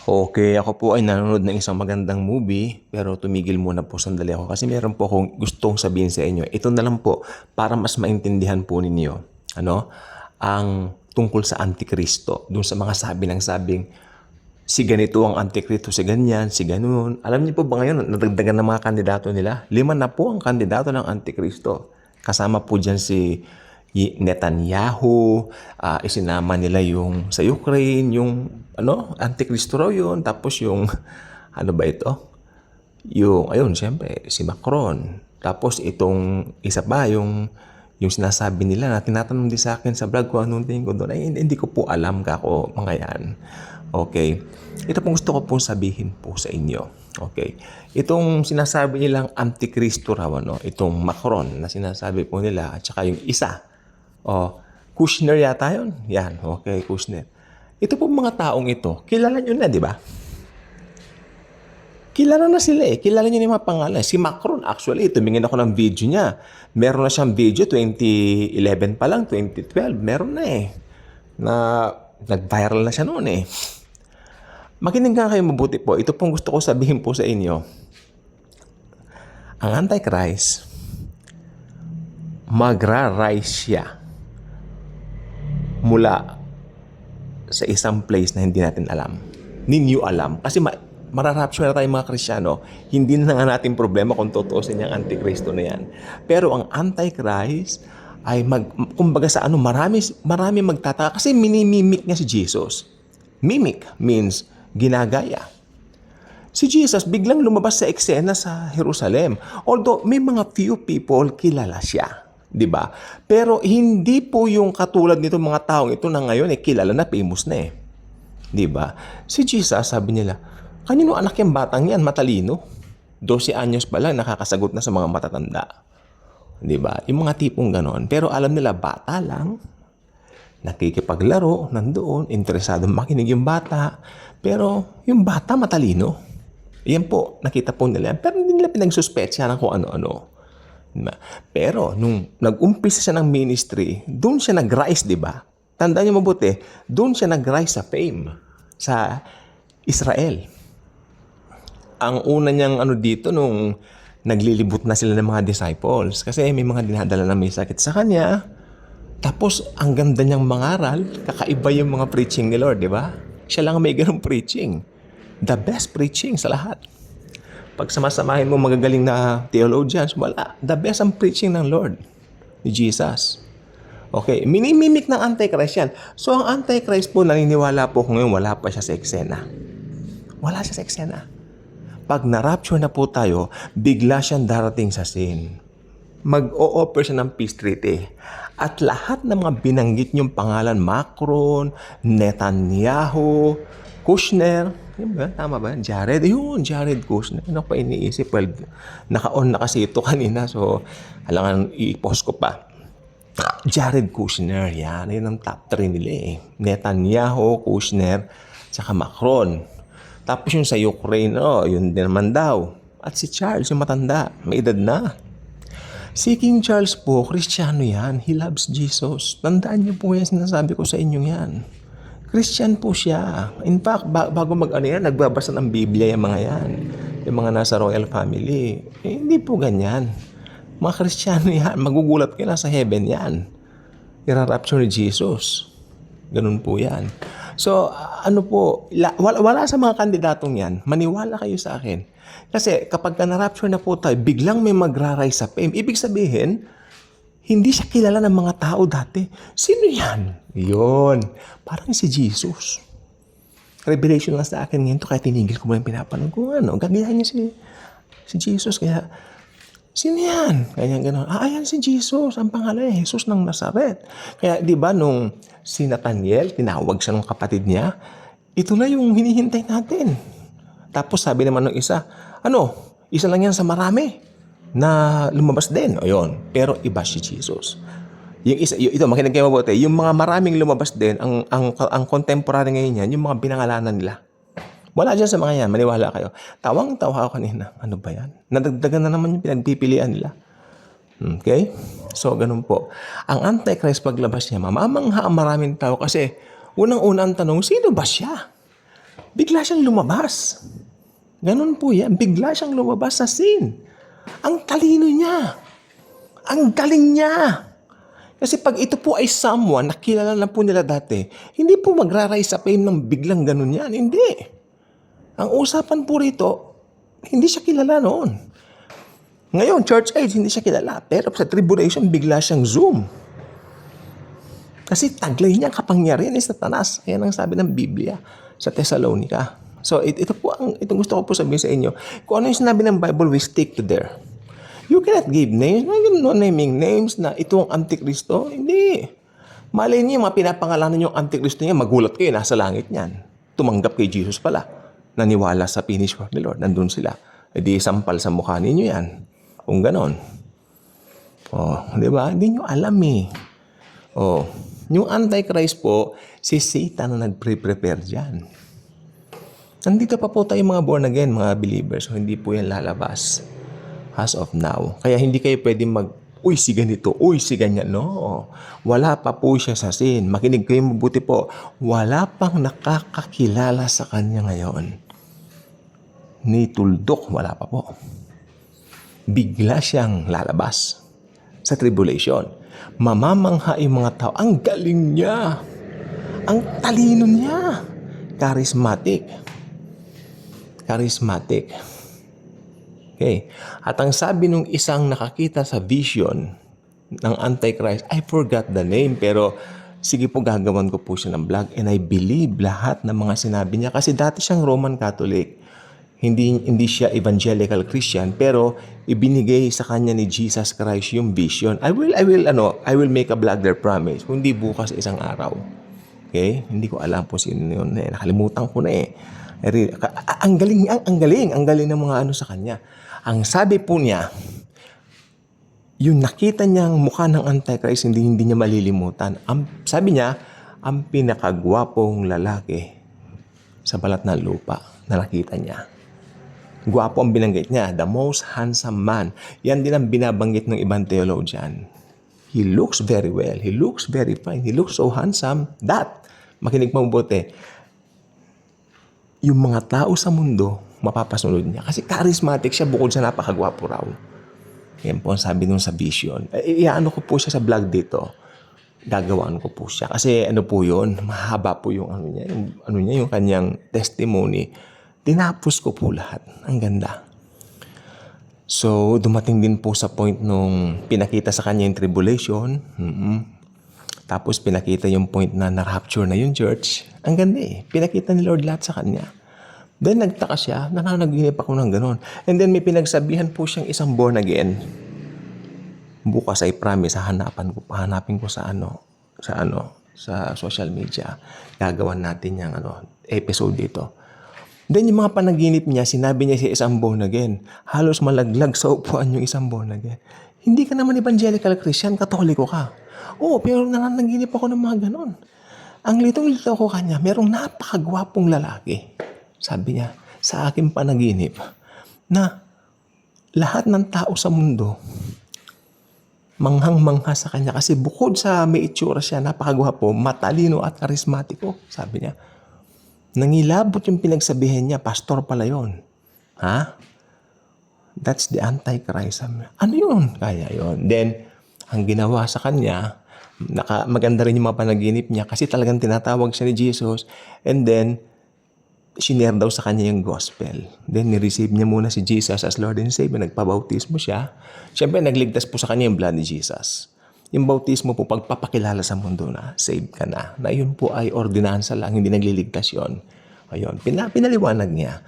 Okay, ako po ay nanonood ng isang magandang movie, pero tumigil muna po sandali ako kasi meron po akong gustong sabihin sa inyo. Ito na lang po para mas maintindihan po ninyo, ano, ang tungkol sa Antikristo. Doon sa mga sabi ng sabing, si ganito ang Antikristo, si ganyan, si ganun. Alam niyo po ba ngayon, nadagdagan ng mga kandidato nila? 5 na po ang kandidato ng Antikristo. Kasama po dyan si Netanyahu, isinama nila yung sa Ukraine, yung Antikristo raw yun, tapos yung ano ba ito? Yung ayun, siyempre si Macron. Tapos itong isa pa yung sinasabi nila na tinatanong din sa akin sa vlog ko anong tingin ko doon. Ay, hindi ko po alam kako mga yan. Okay. Ito pong gusto ko pong sabihin po sa inyo. Okay. Itong sinasabi nilang Antikristo raw, itong Macron na sinasabi po nila at saka yung isa, Kushner yata yun. Yan, okay, Kushner. Ito pong mga taong ito, kilala nyo na, di ba? Kilala na sila eh. Kilala niyo na yung mga pangalan. Si Macron, actually, tumingin ako ng video niya. Meron na siyang video, 2011 pa lang, 2012. Meron na eh. Na nag-viral na siya noon eh. Makinig nga kayo mabuti po. Ito pong gusto ko sabihin po sa inyo. Ang Antichrist, magra-rise siya mula sa isang place na hindi natin alam. Ninyo alam. Kasi mararapture na tayo mga Kristyano, hindi na nga natin problema kung tutuusin yung Antikristo na yan. Pero ang Antichrist ay kumbaga sa marami magtataka kasi minimimik niya si Jesus. Mimic means ginagaya. Si Jesus biglang lumabas sa eksena sa Jerusalem. Although may mga few people kilala siya. 'Di ba? Pero hindi po yung katulad nito mga taong ito na ngayon kilala na, famous na eh. 'Di ba? Si Jesus sabi nila, kanino anak yung batang yan? Matalino. 12 anyos pa lang, nakakasagot na sa mga matatanda. Diba? Yung mga tipong ganon. Pero alam nila, bata lang. Nakikipaglaro, nandoon, interesado makinig yung bata. Pero yung bata matalino. Yan po, nakita po nila. Pero hindi nila pinagsuspetsya ng kung ano-ano. Diba? Pero nung nag-umpisa siya ng ministry, doon siya nag-rise, diba? Tandaan niyo mabuti, doon siya nag-rise sa fame. Sa Israel. Ang una niyang dito nung naglilibot na sila ng mga disciples kasi may mga dinadala na may sakit sa kanya. Tapos ang ganda niyang mangaral, kakaiba yung mga preaching ni Lord, di ba? Siya lang may ganung preaching. The best preaching sa lahat. Pag samasamahin mo magagaling na theologians, wala. The best ang preaching ng Lord, ni Jesus. Okay, minimimik ng Antichrist yan. So ang Antichrist po, naniniwala po kung ngayon wala pa siya sa eksena. Wala siya sa eksena. Pag na-rapture na po tayo, bigla siyang darating sa scene. Mag-o-offer siya ng peace treaty. At lahat ng mga binanggit niyong pangalan, Macron, Netanyahu, Kushner, yun ba? Tama ba? Jared? Yun, Jared Kushner. Ano pa iniisip? Well, naka-on na kasi ito kanina, so halangan i-post ko pa. Jared Kushner, yan. Yan ang top 3 nila eh. Netanyahu, Kushner, saka Macron. Tapos yung sa Ukraine, yun din naman daw. At si Charles, yung matanda, may edad na. Si King Charles po, Kristiyano yan. He loves Jesus. Tandaan niyo po yan, sinasabi ko sa inyo yan. Christian po siya. In fact, bago nagbabasa ng Biblia yung mga yan. Yung mga nasa royal family. Hindi po ganyan. Mga Kristiyano yan. Magugulat kayo na sa heaven yan. I-rapture ni Jesus. Ganun po yan. So, wala sa mga kandidatong yan, maniwala kayo sa akin. Kasi kapag na-rapture na po tayo, biglang may magra-rise sa fame. Ibig sabihin, hindi siya kilala ng mga tao dati. Sino yan? Yun. Parang si Jesus. Revelation lang sa akin ngayon to, kaya tinigil ko mo yung pinapanood ko. Gagayahin niya si Jesus. Kaya, sino yan? Kaya gano'n. Ayan si Jesus. Ang pangalan Jesus ng Nazaret. Kaya di ba nung si Nathaniel, tinawag siya ng kapatid niya, ito na yung hinihintay natin. Tapos sabi naman ng isa, isa lang yan sa marami na lumabas din. Ayun. Pero iba si Jesus. Yung isa, ito, makinig kayo mabuti. Yung mga maraming lumabas din, ang contemporary ngayon yan, yung mga binangalanan nila. Wala dyan sa mga yan, maniwala kayo. Tawang-tawa ako kanina. Ano ba yan? Nadagdagan na naman yung pinagpipilian nila. Okay? So, ganun po. Ang Antichrist paglabas niya, mamamangha ang maraming tao kasi unang-una ang tanong, sino ba siya? bigla siyang lumabas. Ganun po yan. Bigla siyang lumabas sa scene. Ang talino niya. Ang galing niya. Kasi pag ito po ay someone na kilala na po nila dati, hindi po magra-rise sa fame ng biglang ganun yan. Hindi. Ang usapan po rito, hindi siya kilala noon. Ngayon, church age, hindi siya kilala. Pero sa tribulation, bigla siyang zoom. Kasi taglay niya ang kapangyarihan ni Satanas. Ayan ang sabi ng Biblia sa Thessalonica. So, itong gusto ko po sabihin sa inyo. Kung ano yung sinabi ng Bible, we stick to there. You cannot give names. No naming names na ito ang Antikristo. Hindi. Malay niyo, mga pinapangalanan yung Antikristo niya, magulat kayo, nasa langit niyan. Tumanggap kay Jesus pala. Naniwala sa finished work ni Lord. Nandun sila. E di sampal sa mukha ninyo yan. Kung ganon. Oh, di ba? Hindi nyo alam eh. Oh, yung Antichrist po, si Satan na nagpre-prepare dyan. Nandito pa po tayo mga born again, mga believers. So, hindi po yan lalabas as of now. Kaya hindi kayo pwede uy, si ganito, uy, si ganyan. No, wala pa po siya sa sin. Makinig kayo mabuti po. Wala pang nakakakilala sa kanya ngayon. Ni tuldok, wala pa po. Bigla siyang lalabas sa tribulation. Mamamangha yung mga tao. Ang galing niya. Ang talino niya. Charismatic. Okay. At ang sabi nung isang nakakita sa vision ng Antichrist, I forgot the name, pero sige po, gagawan ko po siya ng vlog. And I believe lahat ng mga sinabi niya. Kasi dati siyang Roman Catholic. Hindi siya evangelical Christian, pero ibinigay sa kanya ni Jesus Christ yung vision. I will make a vlog there, promise. Kundi bukas isang araw. Okay? Hindi ko alam po sino yun. Nakalimutan ko na eh. Ang galing ng mga ano sa kanya. Ang sabi po niya, yung nakita niyang mukha ng Antichrist, hindi niya malilimutan. Sabi niya, ang pinakagwapong lalaki sa balat ng lupa na nakita niya. Gwapo ang binanggit niya, the most handsome man. Yan din ang binabanggit ng ibang theologian. He looks very well. He looks very fine. He looks so handsome that, makinig mo mabuti, yung mga tao sa mundo, mapapasunod niya. Kasi charismatic siya bukod sa napakagwapo raw. Yan po ang sabi nung sa vision. Iyaano ko po siya sa vlog dito. Gagawaan ko po siya. Kasi ano po yun, mahaba po yung yung kanyang testimony. Tinapos ko po lahat. Ang ganda. So, dumating din po sa point nung pinakita sa kanya yung tribulation. Tapos pinakita yung point na na-rapture na yung church. Ang ganda eh. Pinakita ni Lord lahat sa kanya. Then nagtaka siya, nananaginip ako ng ganon. And then may pinagsabihan po siyang isang born again. Bukas ay promise, hanapin ko sa social media. Gagawan natin yung episode dito. Then yung mga panaginip niya, sinabi niya si isang born again. Halos malaglag sa upuan yung isang born again. Hindi ka naman evangelical Christian, katoliko ka. Oo, pero nananaginip ako ng mga ganon. Ang litong-lito ko kanya, merong napakagwapong lalaki. Sabi niya, sa aking panaginip, na lahat ng tao sa mundo, manghang-mangha sa kanya. Kasi bukod sa may itsura siya, napakagwapo, matalino at karismatiko, sabi niya. Nangilabot yung pinagsabihan niya, pastor pala yun. Ha? That's the Antichrist. Ano yun? Kaya yun. Then, ang ginawa sa kanya, maganda rin yung mga panaginip niya kasi talagang tinatawag siya ni Jesus. And then, sinare daw sa kanya yung gospel. Then, ni-receive niya muna si Jesus as Lord and Savior. Nagpabautismo siya. Siyempre, nagligtas po sa kanya yung blood ni Jesus. Yung bautismo po, pagpapakilala sa mundo na saved ka na. Na yun po ay ordinansa lang, hindi nagliligtas yun. Ayun, pinaliwanag niya.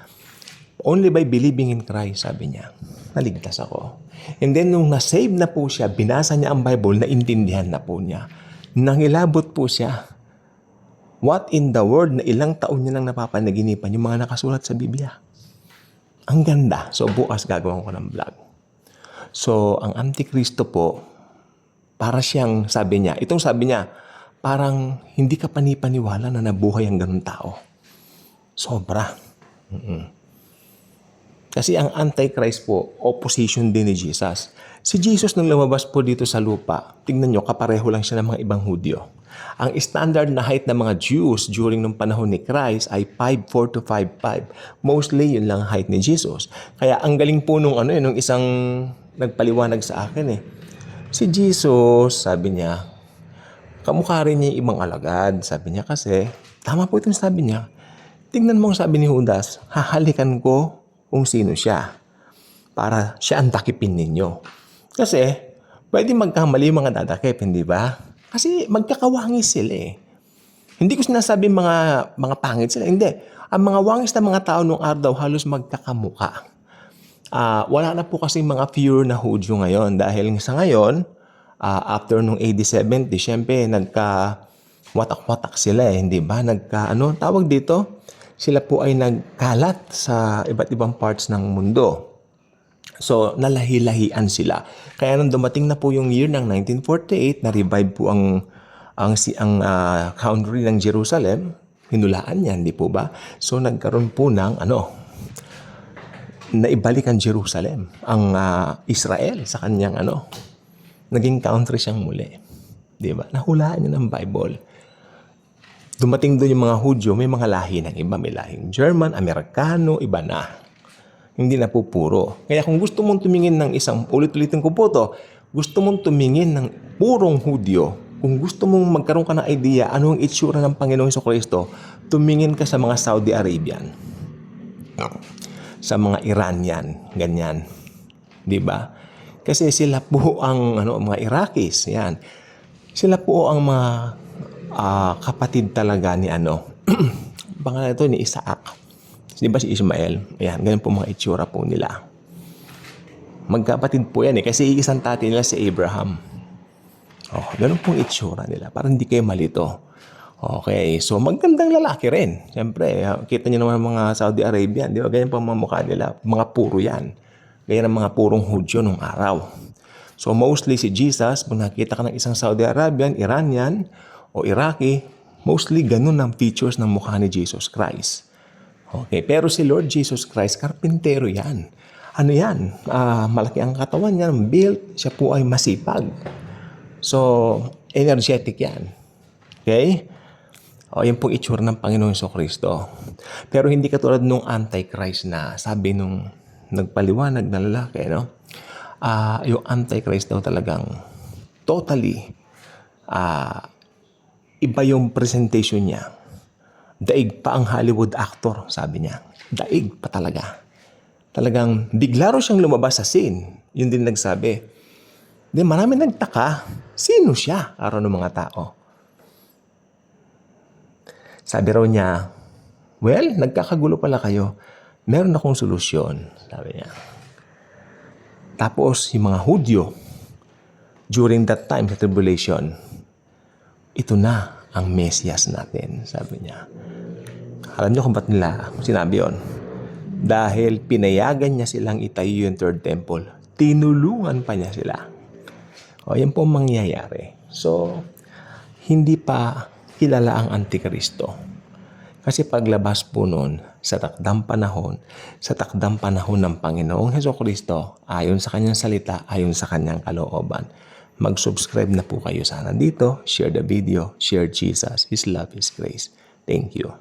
Only by believing in Christ, sabi niya, naligtas ako. And then, nung na-save na po siya, binasa niya ang Bible, naintindihan na po niya. Nangilabot po siya. What in the world na ilang taon niya nang napapanaginipan yung mga nakasulat sa Biblia. Ang ganda. So, bukas gagawin ko ng vlog. So, ang Antikristo po, para siyang, sabi niya, parang hindi ka panipaniwala na nabuhay ang ganun tao. Sobra. Kasi ang Antichrist po, opposition din ni Jesus. Si Jesus nung lumabas po dito sa lupa, tignan nyo, kapareho lang siya ng mga ibang Hudyo. Ang standard na height ng mga Jews during nung panahon ni Christ ay 5'4" to 5'5". Mostly, yun lang height ni Jesus. Kaya ang galing po nung, nung isang nagpaliwanag sa akin eh. Si Jesus, sabi niya, kamukha rin niya yung ibang alagad. Sabi niya kasi, tama po itong sabi niya, tingnan mo ang sabi ni Judas, hahalikan ko kung sino siya para siya ang takipin ninyo. Kasi, pwede magkamali yung mga dadakip, hindi ba? Kasi magkakawangis sila eh. Hindi ko sinasabi mga pangit sila. Hindi. Ang mga wangis na mga tao nung araw halos magkakamuka. Wala na po kasi mga pure na Hudyo ngayon. Dahil sa ngayon, after nung AD 70, syempre nagka-watak-watak sila eh. Hindi ba? Tawag dito? Sila po ay nagkalat sa iba't ibang parts ng mundo. So, nalahi-lahian sila. Kaya nung dumating na po yung year ng 1948, na-revive po ang country ng Jerusalem, hinulaan yan, di po ba? So, nagkaroon po ng naibalik ang Jerusalem, ang Israel sa kanyang naging country siyang muli. Di ba? Nahulaan niya ng Bible. Dumating doon yung mga Hudyo, may mga lahi ng iba. May lahing German, Amerikano, iba na. Hindi na po puro. Kaya kung gusto mong tumingin ng ulit-ulitin ko po to, gusto mong tumingin ng purong Hudyo, kung gusto mong magkaroon ka ng idea ano ang itsura ng Panginoong Jesucristo, tumingin ka sa mga Saudi Arabian. Sa mga Iranian, ganyan. 'Di ba? Kasi sila po ang mga Iraqis, yan. Sila po ang mga kapatid talaga ni pangalan ito ni Isaac. Di ba si Ismael? Ayan, ganun po mga itsura po nila. Magkapatid po yan kasi isang tatay nila si Abraham. Ganun pong itsura nila. Parang hindi kayo malito. Okay, so magandang lalaki rin. Siyempre, kita niyo naman mga Saudi Arabian. Di ba? Ganyan po mga mukha nila. Mga puro yan. Ganyan ang mga purong Hudyo nung araw. So mostly si Jesus, kung nakita ka ng isang Saudi Arabian, Iranian, o Iraqi, mostly ganun ang features ng mukha ni Jesus Christ. Okay, pero si Lord Jesus Christ, karpintero yan. Ano yan? Malaki ang katawan niya, built, siya po ay masipag. So, energetic yan. Okay? Yan po itsura ng Panginoong Jesucristo. Pero hindi katulad nung Antichrist na sabi nung nagpaliwanag na lalaki, yung Antichrist daw talagang totally iba yung presentation niya. Daig pa ang Hollywood actor, sabi niya. Daig pa talaga. Talagang bigla ro siyang lumabas sa scene. Yun din nagsabi. Marami nagtaka. Sino siya? Araw ng mga tao. Sabi raw niya, well, nagkakagulo pala kayo. Meron akong solusyon, sabi niya. Tapos, yung mga Hudyo, during that time sa tribulation, ito na ang Mesias natin, sabi niya. Alam niyo kung ba't nila sinabi yun? Dahil pinayagan niya silang itayo yung third temple. Tinulungan pa niya sila. Yan po mangyayari. So, hindi pa kilala ang Antikristo. Kasi paglabas po nun, sa takdang panahon ng Panginoong Jesucristo, ayon sa kanyang salita, ayon sa kanyang kalooban. Mag-subscribe na po kayo sana dito, share the video, share Jesus, His love, His grace. Thank you.